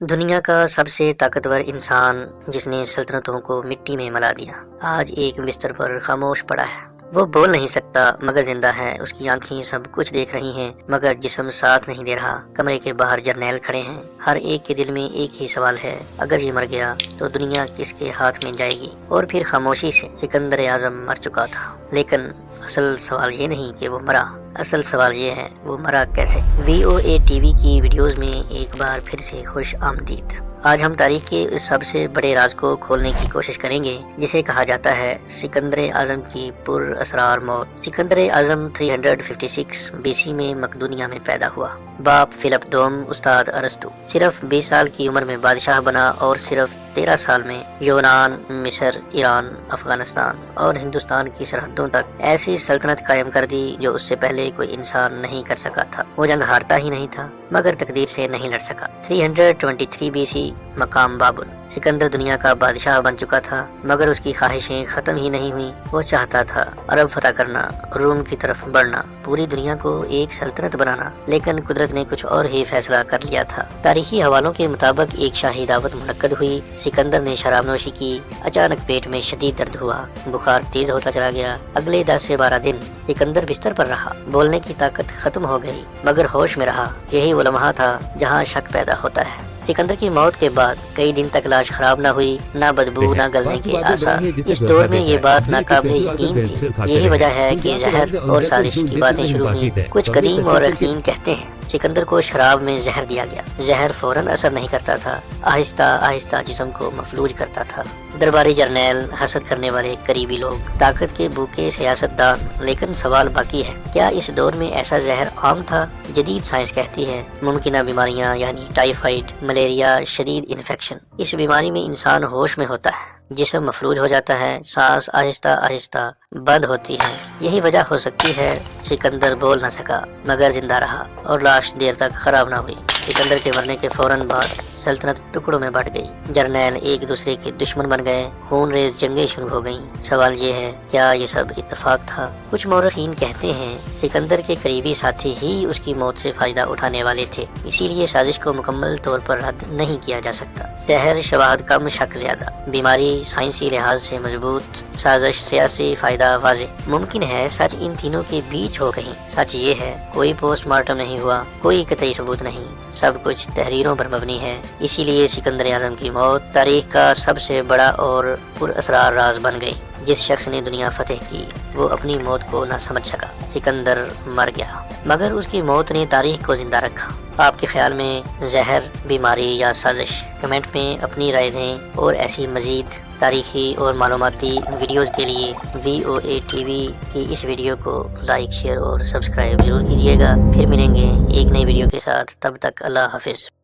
دنیا کا سب سے طاقتور انسان جس نے سلطنتوں کو مٹی میں ملا دیا، آج ایک بستر پر خاموش پڑا ہے۔ وہ بول نہیں سکتا مگر زندہ ہے، اس کی آنکھیں سب کچھ دیکھ رہی ہیں مگر جسم ساتھ نہیں دے رہا۔ کمرے کے باہر جرنیل کھڑے ہیں، ہر ایک کے دل میں ایک ہی سوال ہے، اگر یہ مر گیا تو دنیا کس کے ہاتھ میں جائے گی؟ اور پھر خاموشی سے، سکندر اعظم مر چکا تھا، لیکن اصل سوال یہ نہیں کہ وہ مرا، اصل سوال یہ ہے وہ مرا کیسے۔ VOA ٹی وی کی ویڈیوز میں ایک بار پھر سے خوش آمدید۔ آج ہم تاریخ کے اس سب سے بڑے راز کو کھولنے کی کوشش کریں گے جسے کہا جاتا ہے سکندر اعظم کی پر اسرار موت۔ سکندر اعظم 356 BC میں مقدونیہ میں پیدا ہوا۔ باپ فلپ دوم، استاد ارسطو۔ صرف 20 سال کی عمر میں بادشاہ بنا اور صرف 13 سال میں یونان، مصر، ایران، افغانستان اور ہندوستان کی سرحدوں تک ایسی سلطنت قائم کر دی جو اس سے پہلے کوئی انسان نہیں کر سکا تھا۔ وہ جنگ ہارتا ہی نہیں تھا مگر تقدیر سے نہیں لڑ سکا۔ 323 BC مقام بابل۔ سکندر دنیا کا بادشاہ بن چکا تھا مگر اس کی خواہشیں ختم ہی نہیں ہوئیں۔ وہ چاہتا تھا عرب فتح کرنا، روم کی طرف بڑھنا، پوری دنیا کو ایک سلطنت بنانا، لیکن قدرت نے کچھ اور ہی فیصلہ کر لیا تھا۔ تاریخی حوالوں کے مطابق ایک شاہی دعوت منعقد ہوئی، سکندر نے شراب نوشی کی، اچانک پیٹ میں شدید درد ہوا، بخار تیز ہوتا چلا گیا۔ اگلے 10 سے 12 دن سکندر بستر پر رہا، بولنے کی طاقت ختم ہو گئی مگر ہوش میں رہا۔ یہی وہ لمحہ تھا جہاں شک پیدا ہوتا ہے۔ سکندر کی موت کے بعد کئی دن تک لاش خراب نہ ہوئی، نہ بدبو، نہ گلنے کے آثار۔ اس دور میں یہ بات ناقابل یقین تھی۔ یہی وجہ ہے کہ زہر اور سازش کی باتیں شروع ہوئیں۔ کچھ قدیم مورخین کہتے ہیں سکندر کو شراب میں زہر دیا گیا۔ زہر فوراً اثر نہیں کرتا تھا، آہستہ آہستہ جسم کو مفلوج کرتا تھا۔ درباری جرنیل، حسد کرنے والے قریبی لوگ، طاقت کے بھوکے سیاستدان۔ لیکن سوال باقی ہے، کیا اس دور میں ایسا زہر عام تھا؟ جدید سائنس کہتی ہے ممکنہ بیماریاں یعنی ٹائیفائڈ، ملیریا، شدید انفیکشن۔ اس بیماری میں انسان ہوش میں ہوتا ہے، جسم مفلوج ہو جاتا ہے، سانس آہستہ آہستہ بند ہوتی ہے۔ یہی وجہ ہو سکتی ہے سکندر بول نہ سکا مگر زندہ رہا اور لاش دیر تک خراب نہ ہوئی۔ سکندر کے مرنے کے فوراً بعد سلطنت ٹکڑوں میں بٹ گئی، جرنیل ایک دوسرے کے دشمن بن گئے، خون ریز جنگیں شروع ہو گئیں۔ سوال یہ ہے، کیا یہ سب اتفاق تھا؟ کچھ مورخین کہتے ہیں سکندر کے قریبی ساتھی ہی اس کی موت سے فائدہ اٹھانے والے تھے، اسی لیے سازش کو مکمل طور پر رد نہیں کیا جا سکتا۔ زہر شواہد کم، شک زیادہ، بیماری سائنسی لحاظ سے مضبوط، سازش سیاسی فائدہ واضح۔ ممکن ہے سچ ان تینوں کے بیچ ہو کہیں۔ سچ یہ ہے کوئی پوسٹ مارٹم نہیں ہوا، کوئی قطعی ثبوت نہیں، سب کچھ تحریروں پر مبنی ہے۔ اسی لیے سکندر اعظم کی موت تاریخ کا سب سے بڑا اور پر اسرار راز بن گئی۔ جس شخص نے دنیا فتح کی وہ اپنی موت کو نہ سمجھ سکا۔ سکندر مر گیا مگر اس کی موت نے تاریخ کو زندہ رکھا۔ آپ کے خیال میں زہر، بیماری یا سازش؟ کمنٹ میں اپنی رائے دیں اور ایسی مزید تاریخی اور معلوماتی ویڈیوز کے لیے VOA ٹی وی کی اس ویڈیو کو لائک، شیئر اور سبسکرائب ضرور کیجیے گا۔ پھر ملیں گے ایک نئی ویڈیو کے ساتھ، تب تک اللہ حافظ۔